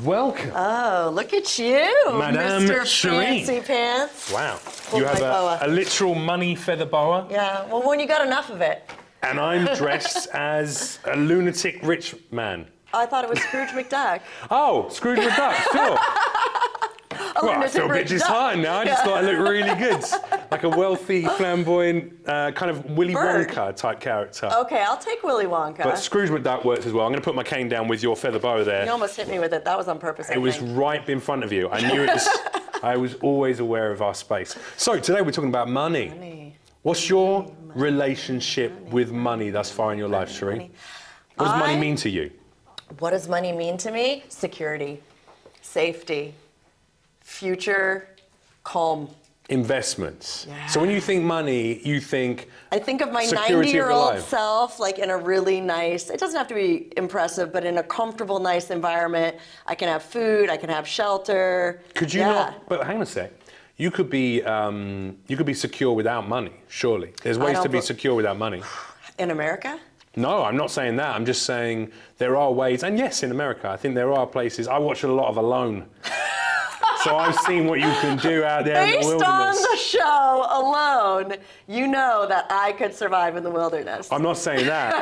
Welcome. Oh, look at you, Madame Mr. Cherie. Fancy Pants. Wow. Hold You have my boa. a literal money feather boa. Yeah, well, when you got enough of it. And I'm dressed as a lunatic rich man. I thought it was Scrooge McDuck. Oh, Scrooge McDuck, sure. Well, I feel a bit disheartened now. I just thought I looked really good. Like a wealthy, flamboyant, kind of Willy Bird. Wonka type character. Okay, I'll take Willy Wonka. But Scrooge McDuck works as well. I'm going to put my cane down with your feather boa there. You almost hit me with it. That was on purpose, It was right in front of you. I knew it was. I was always aware of our space. So today we're talking about money. What's your relationship with money thus far in your life, Cherie? What does money mean to you? What does money mean to me? Security, safety, future, calm. Investments. Yeah. So when you think money, you think I think of my security of your 90-year-old life. self, like in a really nice, it doesn't have to be impressive, but in a comfortable, nice environment. I can have food, I can have shelter. Could you not? But hang on a sec. You could be secure without money. Surely, there's ways to be secure without money. In America? No, I'm not saying that. I'm just saying there are ways, and yes, in America, I think there are places. I watch a lot of Alone. So I've seen what you can do out there in the Based wilderness. on the show alone, you know that I could survive in the wilderness. I'm not saying that.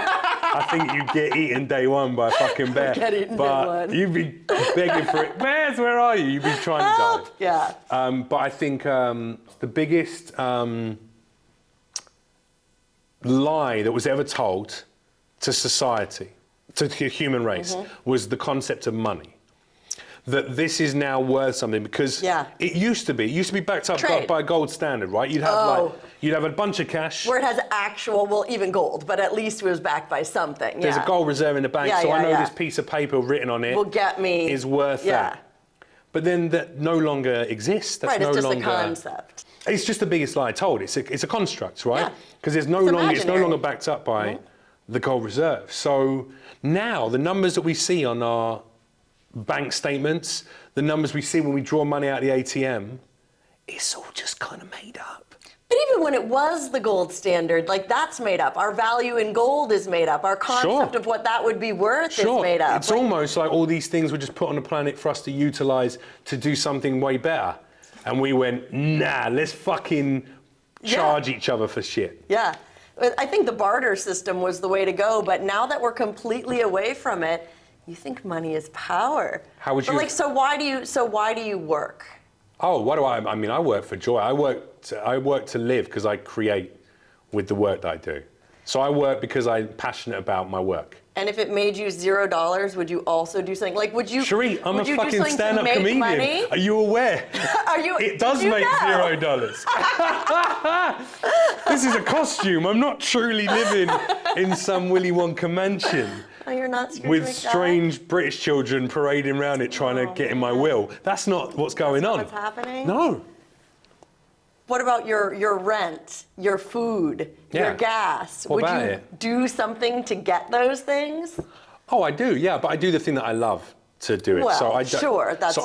I think you get eaten day one by a fucking bear. Get eaten but day one. You'd be begging for it. Bears, where are you? You'd be trying to dive. Yeah. But I think the biggest lie that was ever told to society, to the human race, was the concept of money. That this is now worth something because it used to be backed up by a gold standard, right? You'd have you'd have a bunch of cash. Where it has actual, well, even gold, but at least it was backed by something. There's a gold reserve in the bank, so I know this piece of paper written on it will get me is worth that. But then that no longer exists. That's it's just longer, a concept. It's just the biggest lie told. It's a construct, right? Because it's no longer backed up by the gold reserve. So now the numbers that we see on our bank statements, the numbers we see when we draw money out of the ATM, it's all just kind of made up. But even when it was the gold standard, like that's made up. Our value in gold is made up. Our concept of what that would be worth is made up. It's almost like all these things were just put on the planet for us to utilize to do something way better. And we went, nah, let's fucking charge each other for shit. Yeah. I think the barter system was the way to go, but now that we're completely away from it, you think money is power. How would you? But like, so why do you work? Oh, what do I mean, I work for joy. I work to live because I create with the work that I do. So I work because I'm passionate about my work. And if it made you $0, would you also do something? Like, would you? Cherie, I'm a fucking stand-up comedian. Money? Are you aware? Are you? It does make $0. This is a costume. I'm not truly living in some Willy Wonka mansion. Oh, you're not Scrooge with McDuck? strange British children parading around it trying to get in my will. That's not what's going on. What's happening? No. What about your rent, your food, your gas? What about Would you do something to get those things? Oh, I do, yeah, but I do the thing that I love to do it. Well, so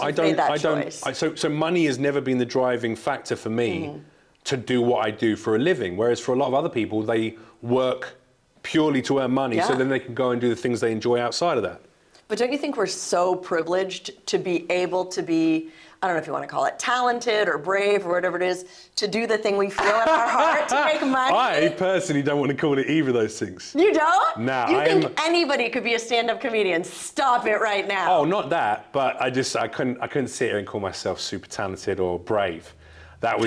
made that choice. So money has never been the driving factor for me to do what I do for a living. Whereas for a lot of other people, they work purely to earn money, so then they can go and do the things they enjoy outside of that. But don't you think we're so privileged to be able to be, I don't know if you want to call it talented or brave or whatever it is, to do the thing we feel in our heart to make money? I personally don't want to call it either of those things. You don't? Nah, you think anybody could be a stand-up comedian? Stop it right now. Oh, not that, but I couldn't sit here and call myself super talented or brave. I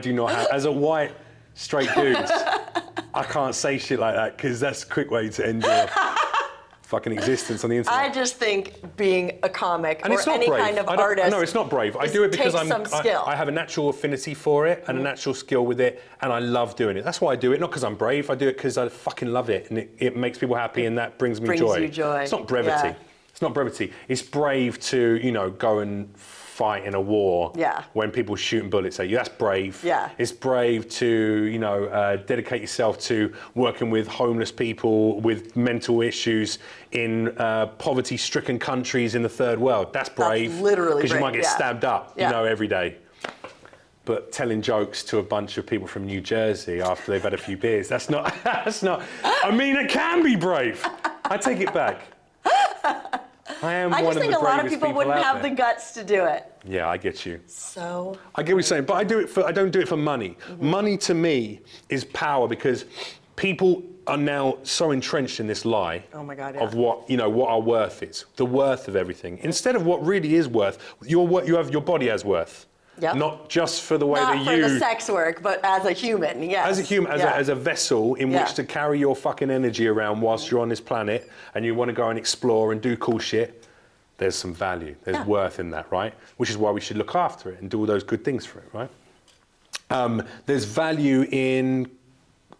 do not have, as a white straight dude, I can't say shit like that because that's a quick way to end your fucking existence on the internet. I just think being a comic and or any kind of artist. No, it's not brave. I do it because I have a natural affinity for it and a natural skill with it, and I love doing it. That's why I do it, not because I'm brave. I do it because I fucking love it, and it makes people happy, and that brings me joy. You joy. It's not brevity. It's not brevity. It's brave to, go and fight in a war when people shooting bullets at you. That's brave. Yeah. It's brave to, dedicate yourself to working with homeless people with mental issues in poverty-stricken countries in the third world. That's brave. That's literally because you might get brave, stabbed up, every day. But telling jokes to a bunch of people from New Jersey after they've had a few beers, that's not, I mean, it can be brave. I take it back. I am I one just of think the a lot of bravest people wouldn't out have there. the guts to do it. Yeah, I get you. So I get what you're saying, but I don't do it for money. Money to me is power because people are now so entrenched in this lie Oh my God, of yeah. what our worth is, the worth of everything, instead of what really is worth. Your body has worth, not just for the way not that for the sex work, but as a human, yes. as a human, as a vessel in which to carry your fucking energy around whilst you're on this planet and you want to go and explore and do cool shit. There's some value, there's worth in that, right? Which is why we should look after it and do all those good things for it, right? There's value in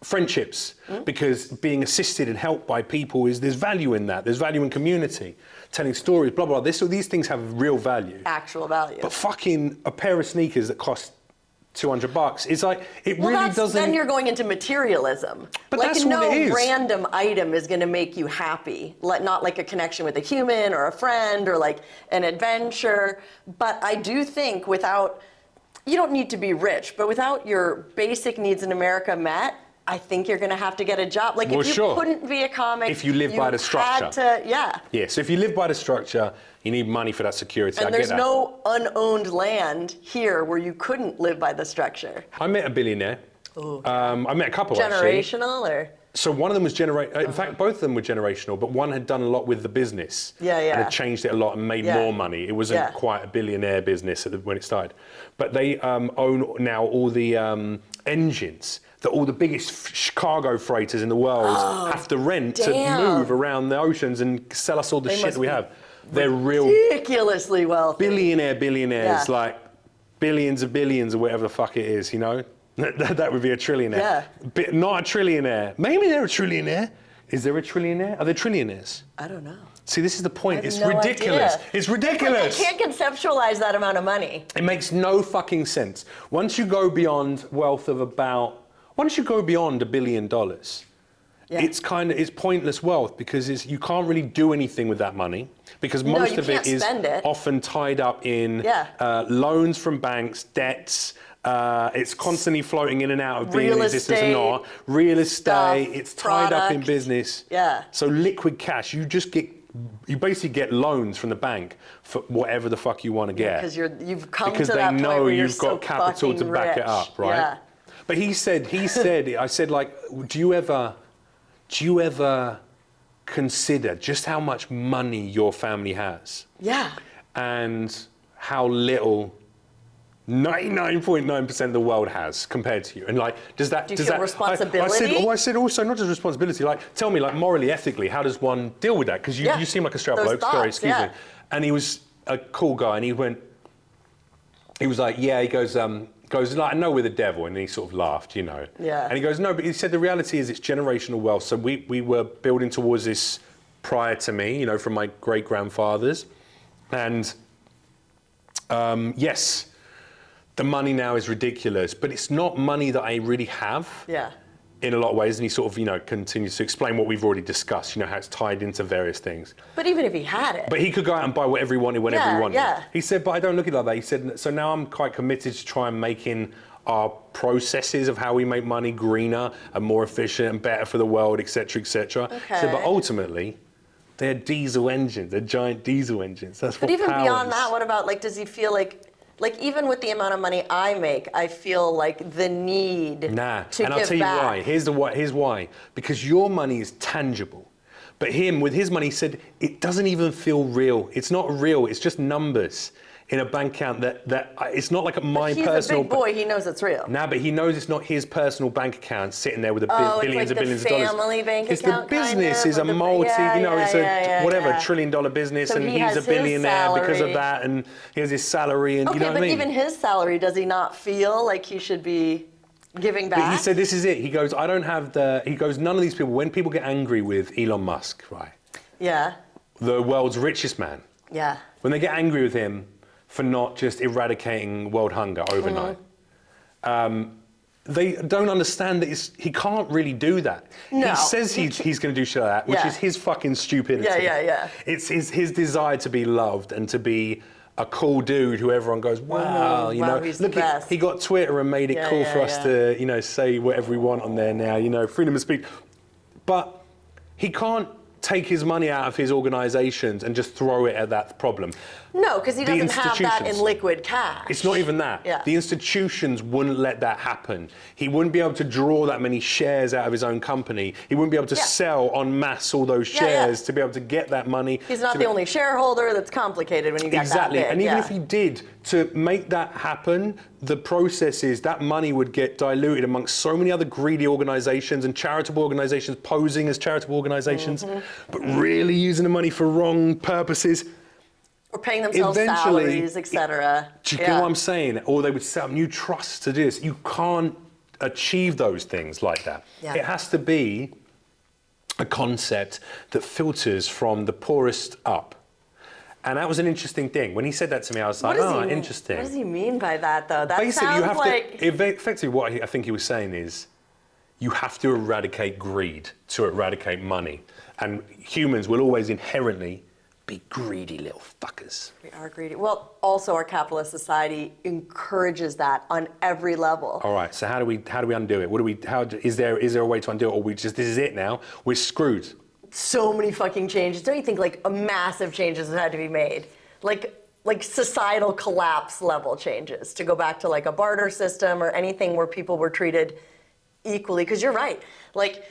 friendships because being assisted and helped by people there's value in that. There's value in community, telling stories, blah, blah, blah. These things have real value. Actual value. But fucking a pair of sneakers that cost $200, it's like, it really doesn't... Then you're going into materialism. But like that's what it is. No random item is going to make you happy. Not like a connection with a human or a friend or like an adventure. But I do think you don't need to be rich, but without your basic needs in America met, I think you're going to have to get a job. Like, if you couldn't be a comic, if you live by the structure. Yeah, so if you live by the structure, you need money for that security. And there's no unowned land here where you couldn't live by the structure. I met a billionaire. Ooh. I met a couple, Generational, actually. or? So one of them was in fact, both of them were generational, but one had done a lot with the business. And had changed it a lot and made more money. It wasn't quite a billionaire business when it started. But they own now all the engines that all the biggest cargo freighters in the world have to rent to move around the oceans and sell us all the shit that we have. They're ridiculously wealthy. Billionaires, like billions of billions or whatever the fuck it is, you know? That would be a trillionaire. Not a trillionaire. Maybe they're a trillionaire. Is there a trillionaire? Are there trillionaires? I don't know. See, this is the point. It's no ridiculous. Idea. It's ridiculous. I can't conceptualize that amount of money. It makes no fucking sense. Once you go beyond wealth of once you go beyond $1 billion, it's pointless wealth because you can't really do anything with that money because most of it is often tied up in loans from banks, debts. It's constantly floating in and out of being in existence and not. Real estate, it's tied up in business. So liquid cash, you basically get loans from the bank for whatever the fuck you want to get. Because you've come because to that point where you've got capital to back it up, right? Yeah. But he said, I said, like, do you ever consider just how much money your family has? Yeah. And how little 99.9% of the world has compared to you, and like, do you feel responsibility? I said also not just responsibility. Like, tell me, like, morally, ethically, how does one deal with that? Because you seem like a straight bloke. Sorry, excuse me. And he was a cool guy, and he was like, yeah. He goes like, I know we're the devil, and he sort of laughed, you know. Yeah. And he goes, no, but he said the reality is it's generational wealth. So we were building towards this prior to me, you know, from my great grandfathers, and yes. The money now is ridiculous, but it's not money that I really have. Yeah. In a lot of ways, and he sort of, you know, continues to explain what we've already discussed, you know, how it's tied into various things. But even if he had it. But he could go out and buy whatever he wanted, whenever he wanted. Yeah. He said, but I don't look at it like that. He said, so now I'm quite committed to try and making our processes of how we make money greener and more efficient and better for the world, et cetera, et cetera. Okay. He said, but ultimately, they're diesel engines, they're giant diesel engines. That's what But even power beyond is. that, what about, like, does he feel like even with the amount of money I make, I feel like the need to give back. And I'll tell you why. Here's why. Because your money is tangible. But with his money, he said, it doesn't even feel real. It's not real. It's just numbers in a bank account that it's not like my personal... He's a big boy. He knows it's real. But he knows it's not his personal bank account sitting there with billions and billions of dollars. It's like the family bank account. It's the business is a multi, it's a $1 trillion business, so and he's a billionaire because of that, and he has his salary, and you know what I mean? Even his salary, does he not feel like he should be giving back? But he said, this is it. He goes, none of these people, when people get angry with Elon Musk, right? Yeah. The world's richest man. Yeah. When they get angry with him for not just eradicating world hunger overnight, they don't understand that he can't really do that. No. He says he's going to do shit like that, which is his fucking stupidity. Yeah. It's his desire to be loved and to be a cool dude who everyone goes, wow, you know. He's look, the best. He got Twitter and made it cool for us to, you know, say whatever we want on there now, you know, freedom of speech. But he can't take his money out of his organizations and just throw it at that problem. No, because he doesn't have that in liquid cash. It's not even that. Yeah. The institutions wouldn't let that happen. He wouldn't be able to draw that many shares out of his own company. He wouldn't be able to sell en masse all those shares to be able to get that money. He's not the only shareholder. That's complicated when you get that big. And even if he did, to make that happen, the process is that money would get diluted amongst so many other greedy organizations and charitable organizations posing as charitable organizations, but really using the money for wrong purposes. Or paying themselves salaries, etc. Do you get what I'm saying? Or they would set up new trusts to do this. You can't achieve those things like that. Yeah. It has to be a concept that filters from the poorest up. And that was an interesting thing. When he said that to me, I was like, oh, interesting. What does he mean by that, though? That Basically, sounds you have like... to, effectively what I think he was saying is, you have to eradicate greed to eradicate money. And humans will always inherently be greedy little fuckers. We are greedy. Well, also our capitalist society encourages that on every level. All right, so how do we undo it? Is there a way to undo it, or this is it now? We're screwed. So many fucking changes. Don't you think like a massive changes have had to be made? Like societal collapse level changes to go back to like a barter system or anything where people were treated equally. Because you're right. Like,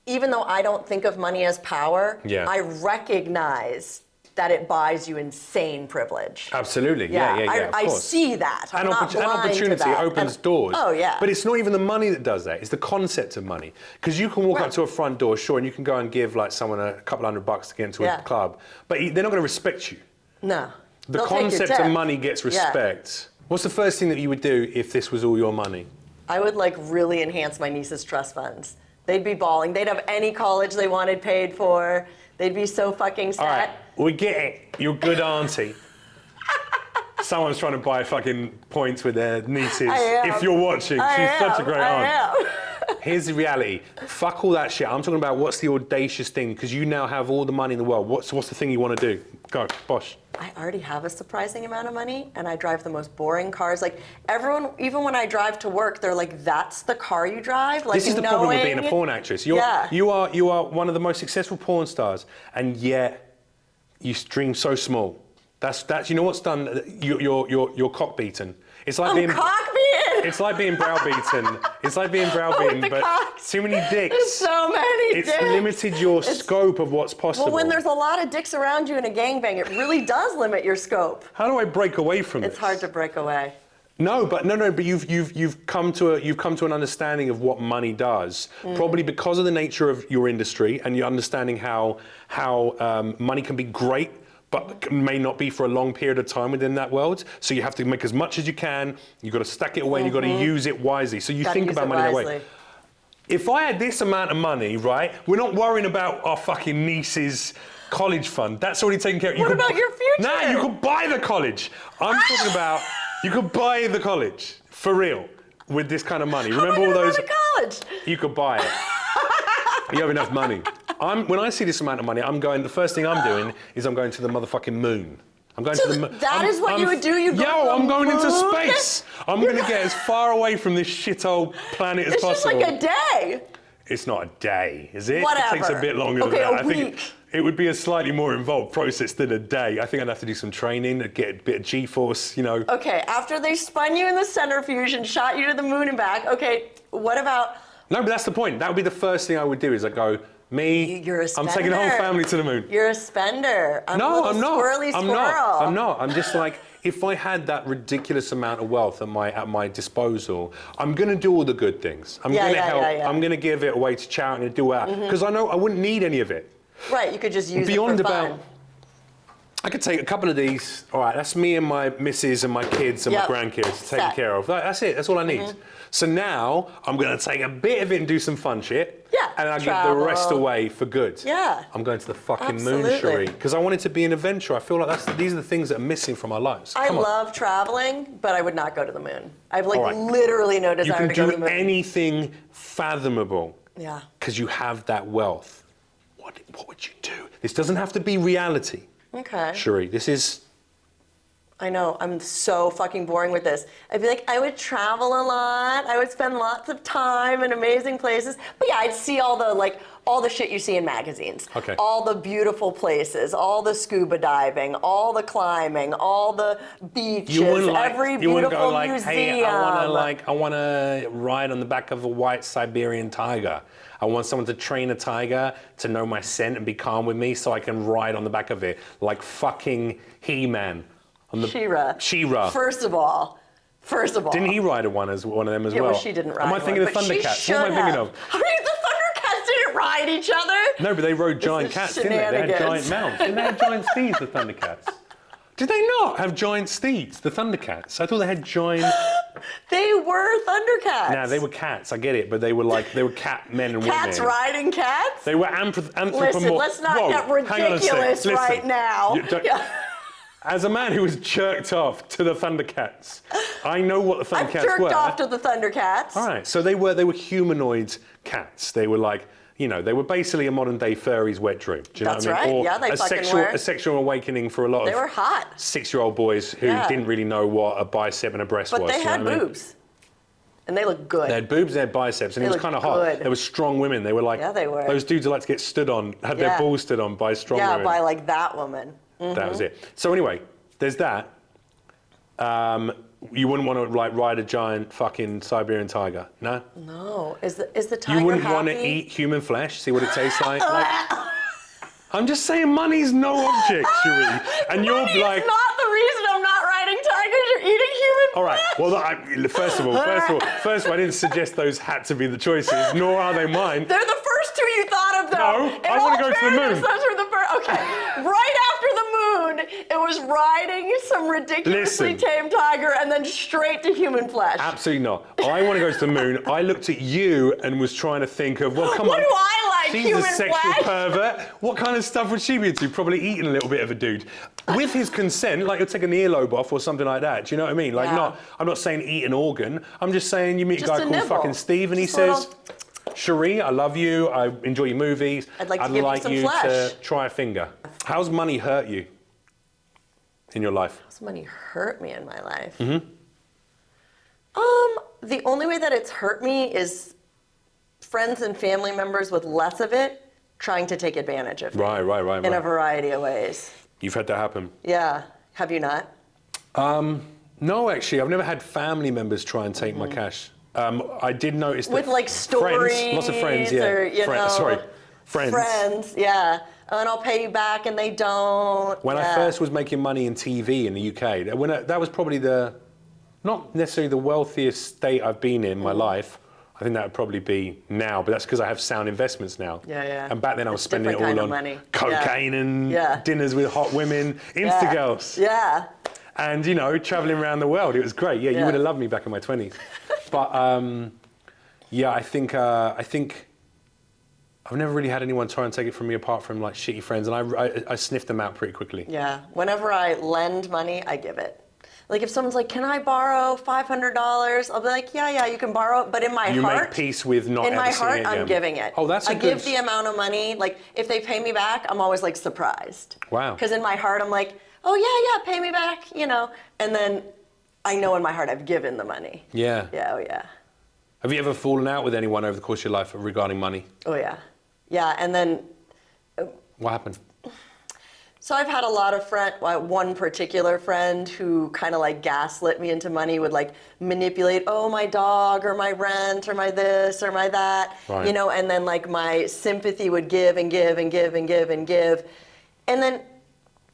even though I don't think of money as power, I recognize that it buys you insane privilege. Absolutely, yeah, of course. I see that. I'm not blind opportunity to that. opens doors. Oh, yeah. But it's not even the money that does that, it's the concept of money. Because you can walk up to a front door, sure, and you can go and give like someone a couple $100 to get into a club, but they're not gonna respect you. No. The concept of money gets respect. What's the first thing that you would do if this was all your money? I would like really enhance my niece's trust funds. They'd be balling. They'd have any college they wanted paid for. They'd be so fucking set. All right, we get it. You're a good auntie. Someone's trying to buy fucking points with their nieces. If you're watching, she's such a great aunt. Here's the reality. Fuck all that shit. I'm talking about what's the audacious thing, because you now have all the money in the world. What's the thing you want to do? Go, bosh. I already have a surprising amount of money, and I drive the most boring cars. Like, everyone, even when I drive to work, they're like, that's the car you drive? Like, this is the problem with being a porn actress. You are one of the most successful porn stars, and yet you dream so small. That's you know what's done? You're cock beaten. It's like being cock-beaten. It's like being browbeaten. It's like being browbeaten, but too many dicks. There's so many dicks. It's limited your scope of what's possible. Well, when there's a lot of dicks around you in a gangbang, it really does limit your scope. How do I break away from this? It's hard to break away. No, but you've come to an understanding of what money does, probably because of the nature of your industry and your understanding how money can be great, but may not be for a long period of time within that world. So you have to make as much as you can. You've got to stack it away and you've got to use it wisely. So you think about money that way. If I had this amount of money, right, we're not worrying about our fucking niece's college fund. That's already taken care of. What about your future? Nah, you could buy the college. I'm talking about, you could buy the college, for real, with this kind of money. Remember all those? College? You could buy it. You have enough money. When I see this amount of money, the first thing I'm doing is I'm going to the motherfucking moon. I'm going to the moon. That is what you would do? I'm going into space. I'm going to get as far away from this shithole planet as possible. It's just like a day. It's not a day, is it? Whatever. It takes a bit longer than that. I think it would be a slightly more involved process than a day. I think I'd have to do some training, get a bit of G-force, Okay, after they spun you in the centrifuge and shot you to the moon and back, okay, what about... No, but that's the point. That would be the first thing I would do is I'd go, You're a spender. I'm taking the whole family to the moon. You're a spender. I'm not. Squirrely squirrel. I'm not. I'm just like, if I had that ridiculous amount of wealth at my disposal, I'm going to do all the good things. I'm going to help. I'm going to give it away to charity and do that. Because I know I wouldn't need any of it. Right, you could just use it for fun. I could take a couple of these. All right, that's me and my missus and my kids and my grandkids taken care of. That's it. That's all I need. So now I'm going to take a bit of it and do some fun shit. Yeah. And I'll give the rest away for good. Yeah. I'm going to the fucking moon, Cherie. Because I want it to be an adventure. I feel like these are the things that are missing from our lives. I love traveling, but I would not go to the moon. I've literally no desire to go to the moon. You can do anything fathomable. Yeah. Because you have that wealth. What would you do? This doesn't have to be reality. Okay. Cherie, this is... I know, I'm so fucking boring with this. I'd be like, I would travel a lot. I would spend lots of time in amazing places. But yeah, I'd see all the all the shit you see in magazines. Okay. All the beautiful places, all the scuba diving, all the climbing, all the beaches, every beautiful go like, museum. hey, I want to ride on the back of a white Siberian tiger. I want someone to train a tiger to know my scent and be calm with me so I can ride on the back of it like fucking He-Man. Cherie. First of all. Didn't he ride one as one of them as well? Well, she didn't ride Am I thinking of Thundercats? What am I thinking of? I mean, the Thundercats didn't ride each other. No, but they rode giant cats, didn't they? They had giant mounts. Didn't they have giant steeds, the Thundercats? Did they not have giant steeds, the Thundercats? I thought they had giant... They were Thundercats. No, they were cats, I get it, but they were cat men and women. Cats riding cats? They were anthropomorphic. Listen, let's not get ridiculous right now. As a man who was jerked off to the Thundercats, I know what the Thundercats were. I've jerked off to the Thundercats. All right, so they were humanoid cats. They were like, they were basically a modern day furry's wet dream. Do you know what I mean? That's right. Or yeah, they fucking were. A sexual awakening for a lot of. They were hot. 6-year-old boys who didn't really know what a bicep and a breast was. But they had boobs. And they looked good. They had boobs, they had biceps, and it was kind of hot. They were strong women. They were like, they were. Those dudes who like to get stood on, had their balls stood on by strong women. Yeah, by like that woman. Mm-hmm. That was it. So anyway, there's that. You wouldn't want to like ride a giant fucking Siberian tiger, no? No. Is the tiger You wouldn't happy? want to eat human flesh, see what it tastes like? I'm just saying money's no object, Cherie. And you're Money's like... not the reason I'm not riding tigers, you're eating human flesh. All right, well, first of all, I didn't suggest those had to be the choices, nor are they mine. They're the first two you thought of, though. No, I want to go to the moon. Those were the first. Okay, right after the moon, it was riding some ridiculously tame tiger and then straight to human flesh. Absolutely not. I want to go to the moon. I looked at you and was trying to think of, well, come on. What do I like, She's human a sexual flesh? pervert. What kind of stuff would she be into? Probably eating a little bit of a dude. With his consent, like you'll take an earlobe off or something like that. Do you know what I mean? Like, I'm not saying eat an organ. I'm just saying you meet a guy called fucking Steve and he says, Cherie, I love you. I enjoy your movies. I'd like to give you some flesh. To try a finger. How's money hurt you in your life? How's money hurt me in my life? Mm-hmm. The only way that it's hurt me is friends and family members with less of it trying to take advantage of me. Right. In a variety of ways. You've had that happen? Yeah. Have you not? No, actually. I've never had family members try and take my cash. I did notice that with like stories, friends, lots of friends, yeah. Or, friends. Friends, yeah. And I'll pay you back, and they don't. When I first was making money in TV in the UK, that was probably not necessarily the wealthiest state I've been in my life. I think that would probably be now, but that's because I have sound investments now. Yeah. And back then I was spending it all on money. cocaine and dinners with hot women, Insta girls. Yeah. And, traveling around the world. It was great. Yeah, you would have loved me back in my 20s. But, I think I've never really had anyone try and take it from me apart from, like, shitty friends. And I sniffed them out pretty quickly. Yeah. Whenever I lend money, I give it. Like, if someone's like, can I borrow $500? I'll be like, yeah, you can borrow it. But in my heart... You make peace with not ever seeing it again. In my heart, I'm giving it. Oh, that's I give the amount of money. Like, if they pay me back, I'm always, like, surprised. Wow. Because in my heart, I'm like, oh, yeah, pay me back, And then I know in my heart I've given the money. Yeah. Yeah. Have you ever fallen out with anyone over the course of your life regarding money? Oh, yeah. Yeah, and then... What happened? So I've had a lot of one particular friend who kind of like gaslit me into money, would like manipulate, my dog or my rent or my this or my that, right. And then like my sympathy would give and give and give and give and give. And then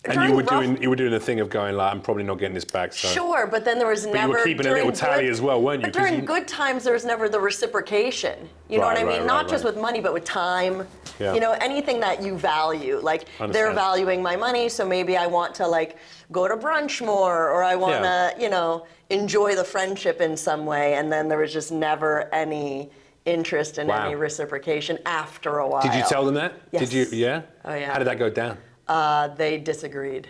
you were doing the thing of going like, I'm probably not getting this back. So. Sure, but then there was never. But you were keeping a little tally as well, weren't you? But during good times, there was never the reciprocation. You know what I mean? Not just with money, but with time. Yeah. Anything that you value. Like they're valuing my money, so maybe I want to like go to brunch more, or I want to, enjoy the friendship in some way. And then there was just never any interest in any reciprocation after a while. Did you tell them that? Yes. Did you? Yeah. Oh yeah. How did that go down? They disagreed.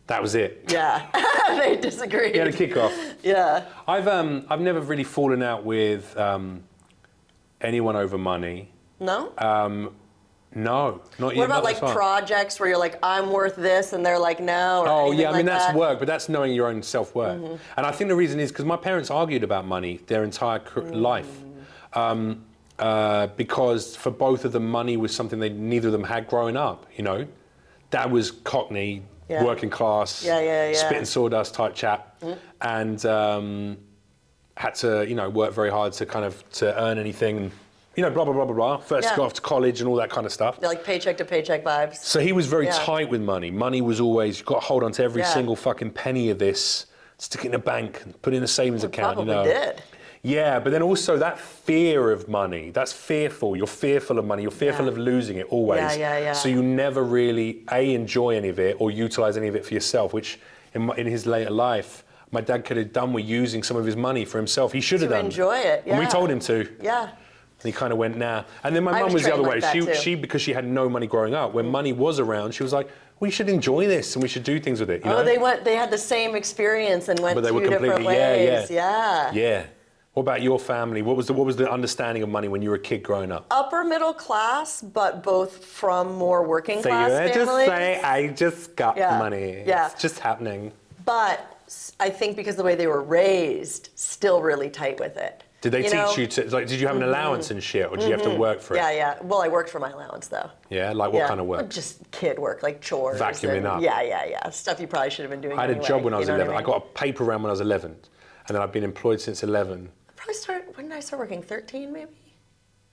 That was it. Yeah, they disagreed. You had a kickoff. Yeah. I've never really fallen out with anyone over money. No. No, not yet. What about like projects where you're like, I'm worth this, and they're like, no? Or I mean that's that? work, but that's knowing your own self-worth. And I think the reason is because my parents argued about money their entire life. because for both of them, money was something neither of them had growing up, you know. Dad was Cockney, working class, spitting sawdust type chap, and had to, you know, work very hard to earn anything, and, you know, blah, blah, blah, blah, blah. First got off to college and all that kind of stuff. They're like paycheck to paycheck vibes. So he was very tight with money. Money was always, you've got to hold on to every single fucking penny of this, stick it in a bank, and put it in a savings account, probably you know. did. Yeah, but then also that fear of money, that's fearful. You're fearful of money. You're fearful of losing it always. So you never really, enjoy any of it or utilize any of it for yourself, which in his later life, my dad could have done with using some of his money for himself. He should have done. To enjoy it, And we told him to. Yeah. And he kind of went, nah. And then my mum was the other way. She, because she had no money growing up, when money was around, she was like, we should enjoy this and we should do things with it. You know? They had the same experience and went two different Yeah. ways. Yeah. What about your family? What was the understanding of money when you were a kid growing up? Upper middle class, but both from more working class families. So you just say, I just got money. Yeah. It's just happening. But I think because the way they were raised, still really tight with it. Did they teach you to, like, did you have an allowance and shit, or did you have to work for it? Yeah. Well, I worked for my allowance, though. Yeah? Like what kind of work? Just kid work, like chores. Vacuuming up. Yeah. Stuff you probably should have been doing I had a job when I was 11. I mean? I got a paper round when I was 11. And then I've been employed since 11. When did I start working? 13, maybe?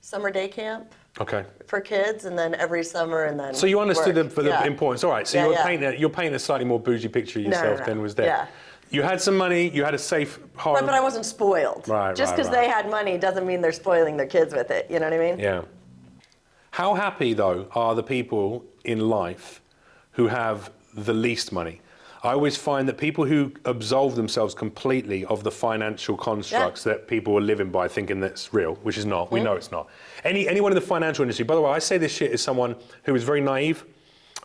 Summer day camp. Okay. For kids, and then every summer, and then. So you understood work. the importance. All right. So you're painting a slightly more bougie picture of yourself than was there. Yeah. You had some money. You had a safe home. Right, but I wasn't spoiled. Right. Just because they had money doesn't mean they're spoiling their kids with it. You know what I mean? Yeah. How happy though are the people in life who have the least money? I always find that people who absolve themselves completely of the financial constructs that people are living by thinking that's real, which is not. We know it's not. Anyone in the financial industry, by the way, I say this shit as someone who is very naive,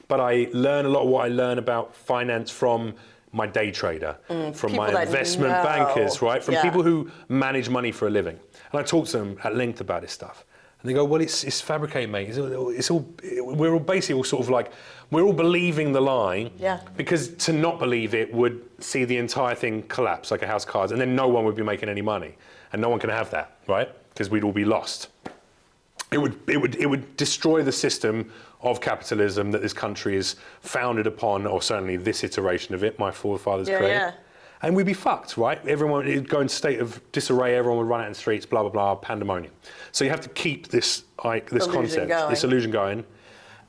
but I learn a lot of what I learn about finance from my day trader, from my investment bankers, right? From people who manage money for a living. And I talk to them at length about this stuff. And they go, well, it's fabricated, mate. We're all basically all sort of like, we're all believing the lie. Yeah. Because to not believe it would see the entire thing collapse like a house of cards, and then no one would be making any money. And no one can have that, right? Because we'd all be lost. It would destroy the system of capitalism that this country is founded upon, or certainly this iteration of it, my forefathers created. Yeah. And we'd be fucked, right? Everyone would go in a state of disarray, everyone would run out in the streets, blah, blah, blah, pandemonium. So you have to keep this concept, this illusion going,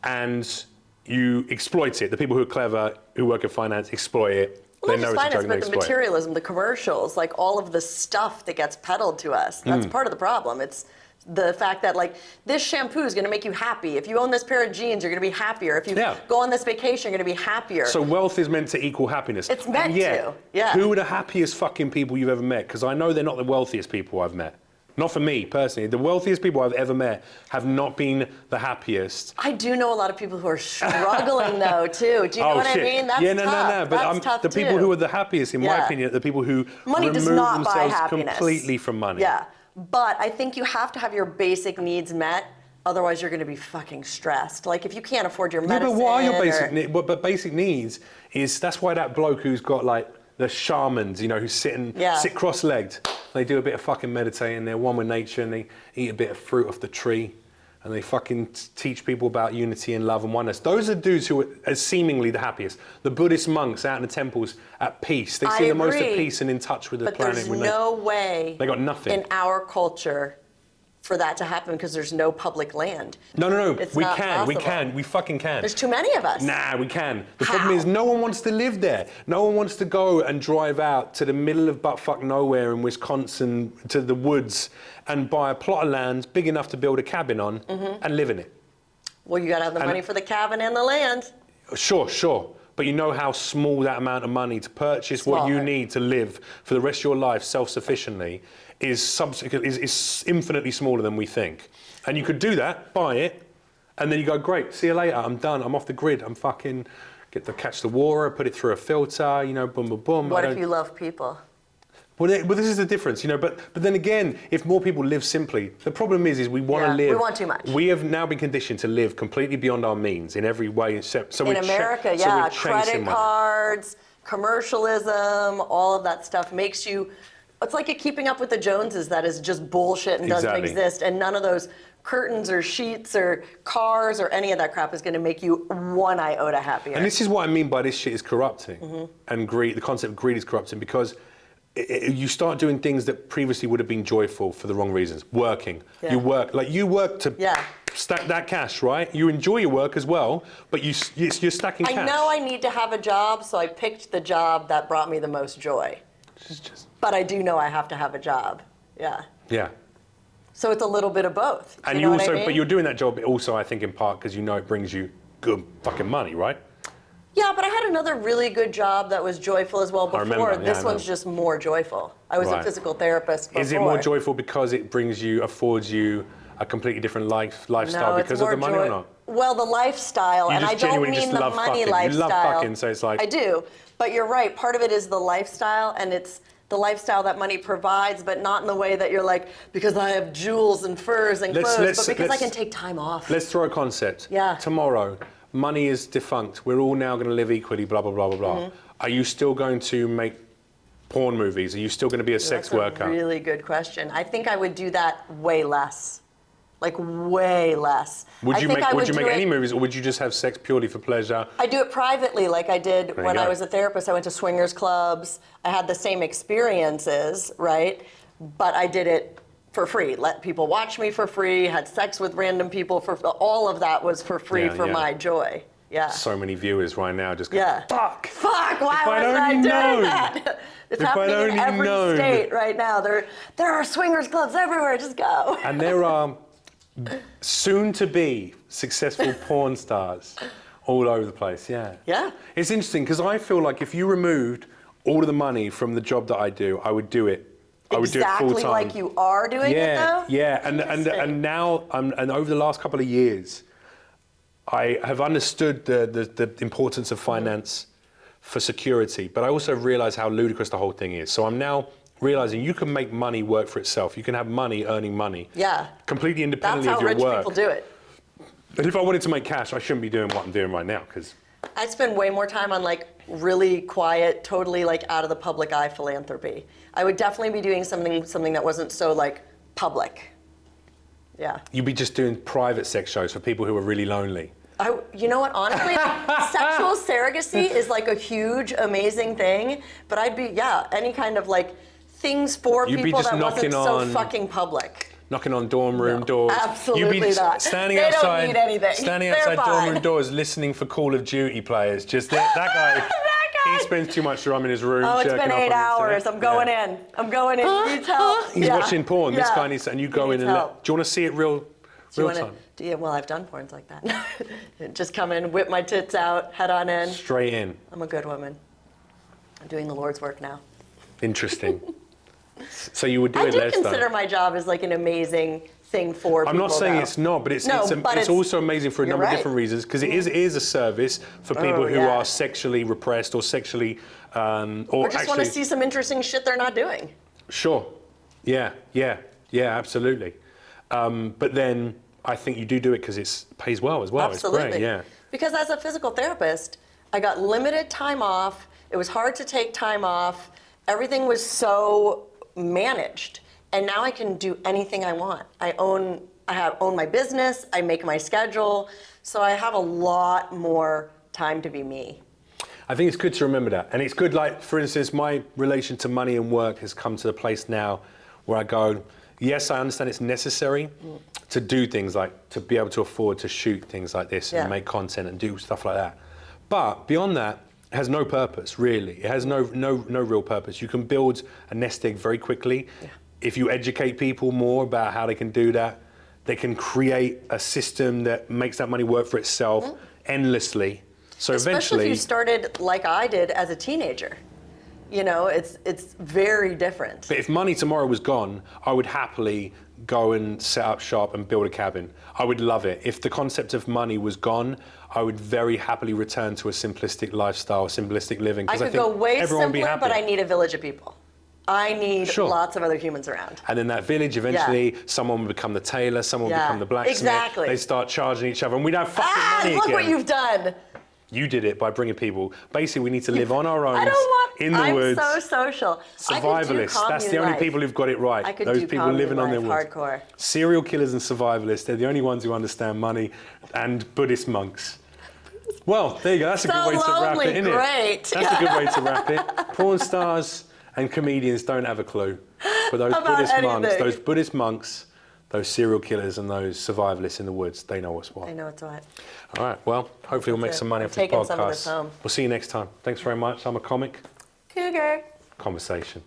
and you exploit it. The people who are clever, who work in finance, exploit it. Well, not just finance, but the materialism, the commercials, like all of the stuff that gets peddled to us. That's part of the problem. It's the fact that, like, this shampoo is going to make you happy. If you own this pair of jeans, you're going to be happier. If you go on this vacation, you're going to be happier. So wealth is meant to equal happiness. It's meant to. Yeah. Who are the happiest fucking people you've ever met? Because I know they're not the wealthiest people I've met. Not for me, personally. The wealthiest people I've ever met have not been the happiest. I do know a lot of people who are struggling, though, too. Do you know what I mean? That's tough. No. But tough, the people who are the happiest, in my opinion, are the people who remove themselves completely from money. Yeah. But I think you have to have your basic needs met. Otherwise, you're going to be fucking stressed. Like, if you can't afford your medicine. But what are your basic needs? But basic needs is, that's why that bloke who's got, like, the shamans, you know, who sit cross-legged. They do a bit of fucking meditating. They're one with nature, and they eat a bit of fruit off the tree, and they fucking teach people about unity and love and oneness. Those are dudes who are seemingly the happiest. The Buddhist monks out in the temples at peace. They seem the most at peace and in touch with the planet. But there's no way they got nothing in our culture for that to happen, because there's no public land. No. It's We not can. possible. We can. We fucking can. There's too many of us. Nah, we can. The problem is no one wants to live there. No one wants to go and drive out to the middle of buttfuck nowhere in Wisconsin, to the woods, and buy a plot of land big enough to build a cabin on and live in it. Well, you got to have the money for the cabin and the land. Sure. But you know how small that amount of money to purchase what you need to live for the rest of your life self-sufficiently is infinitely smaller than we think. And you could do that, buy it, and then you go, great, see you later, I'm done, I'm off the grid, I'm fucking, catch the water, put it through a filter, you know, boom, boom, boom. What if you love people? Well, this is the difference, you know, but then again, if more people live simply, the problem is we want to live. We want too much. We have now been conditioned to live completely beyond our means in every way. So in America, credit cards, commercialism, all of that stuff makes you it's like a Keeping Up with the Joneses that is just bullshit and doesn't exist, and none of those curtains or sheets or cars or any of that crap is going to make you one iota happier. And this is what I mean by this shit is corrupting, and greed. The concept of greed is corrupting because you start doing things that previously would have been joyful for the wrong reasons. Working, you work to stack that cash, right? You enjoy your work as well, but you're stacking cash. I know I need to have a job, so I picked the job that brought me the most joy. But I do know I have to have a job. Yeah. Yeah. So it's a little bit of both. And you also, but you're doing that job also, I think, in part because you know it brings you good fucking money, right? Yeah, but I had another really good job that was joyful as well before. I remember, this one's just more joyful. I was a physical therapist before. Is it more joyful because it affords you a completely different lifestyle because of the money or not? Well, the lifestyle, and I don't mean the money lifestyle. You love fucking, so it's like... I do, but you're right. Part of it is the lifestyle, and it's the lifestyle that money provides, but not in the way that you're like, because I have jewels and furs and clothes, but because I can take time off. Let's throw a concept. Yeah. Tomorrow, money is defunct. We're all now going to live equally, blah, blah, blah, blah, blah. Are you still going to make porn movies? Are you still going to be a sex worker? That's a really good question. I think I would do that way less. Like way less. Would you make any movies, or would you just have sex purely for pleasure? I do it privately, like I did when I was a therapist. I went to swingers clubs. I had the same experiences, right? But I did it for free. Let people watch me for free. Had sex with random people for all of that was for free for my joy. Yeah. So many viewers right now just go, fuck. Fuck, why was I doing that? It's happening in every state right now. There are swingers clubs everywhere. Just go. And there are soon-to-be successful porn stars all over the place, yeah. It's interesting because I feel like if you removed all of the money from the job that I do, I would do it. I would do it full-time. Exactly like you are doing it, though? Yeah, and now, and over the last couple of years, I have understood the importance of finance for security, but I also realize how ludicrous the whole thing is. So I'm now realizing you can make money work for itself. You can have money earning money. Yeah. Completely independently of your work. That's how rich people do it. But if I wanted to make cash, I shouldn't be doing what I'm doing right now, because... I spend way more time on like really quiet, totally like out of the public eye philanthropy. I would definitely be doing something that wasn't so like public. Yeah. You'd be just doing private sex shows for people who are really lonely. You know what, honestly, sexual surrogacy is like a huge, amazing thing, but I'd be, any kind of like things for people that wasn't so fucking public. Knocking on dorm room doors. Absolutely You'd be not. Standing they outside, don't need anything. Standing outside dorm room doors listening for Call of Duty players. Just that guy. He spends too much time in his room. Oh, it's been 8 hours. I'm going in. I'm going in. Needs help. He's watching porn. This guy needs, and you go in and do you want to see it real time? Well, I've done porns like that. Just come in, whip my tits out, head on in. Straight in. I'm a good woman. I'm doing the Lord's work now. Interesting. So you would do it less, though? I do consider my job as like an amazing thing for people. I'm not saying it's not, but it's also amazing for a number of different reasons, because it is a service for people who are sexually repressed or sexually or just want to see some interesting shit they're not doing. Sure. Yeah, absolutely. But then I think you do it because it pays well as well. Absolutely. It's great, yeah. Because as a physical therapist, I got limited time off. It was hard to take time off. Everything was so managed, and now I can do anything I want. I own my business. I make my schedule, so I have a lot more time to be me. I think it's good to remember that, and it's good. Like, for instance, my relation to money and work has come to the place now where I go, yes, I understand it's necessary to do things like to be able to afford to shoot things like this and make content and do stuff like that. But beyond that, it has no purpose, really. It has no real purpose. You can build a nest egg very quickly. Yeah. If you educate people more about how they can do that, they can create a system that makes that money work for itself endlessly. So especially if you started like I did as a teenager. You know, it's very different. But if money tomorrow was gone, I would happily go and set up shop and build a cabin. I would love it. If the concept of money was gone, I would very happily return to a simplistic lifestyle, simplistic living. I could go way simpler, but I need a village of people. I need lots of other humans around. And in that village, eventually, someone would become the tailor, someone would become the blacksmith. Exactly. They start charging each other, and we'd have fucking money again. Look what you've done. You did it by bringing people. Basically, we need to live on our own in the woods. I'm so social. Survivalists. That's the only people who've got it right. I could Those do people living on their life, woods. hardcore. Serial killers and survivalists. They're the only ones who understand money, and Buddhist monks. Well, there you go. That's a good way to wrap it, isn't great. it? That's a good way to wrap it. Porn stars and comedians don't have a clue. But those Buddhist monks, those serial killers and those survivalists in the woods, they know what's what. I know what's what. All right. Well, hopefully we'll make some money off this taking some of podcast. this home. We'll see you next time. Thanks very much. I'm a comic. Cougar. Conversation.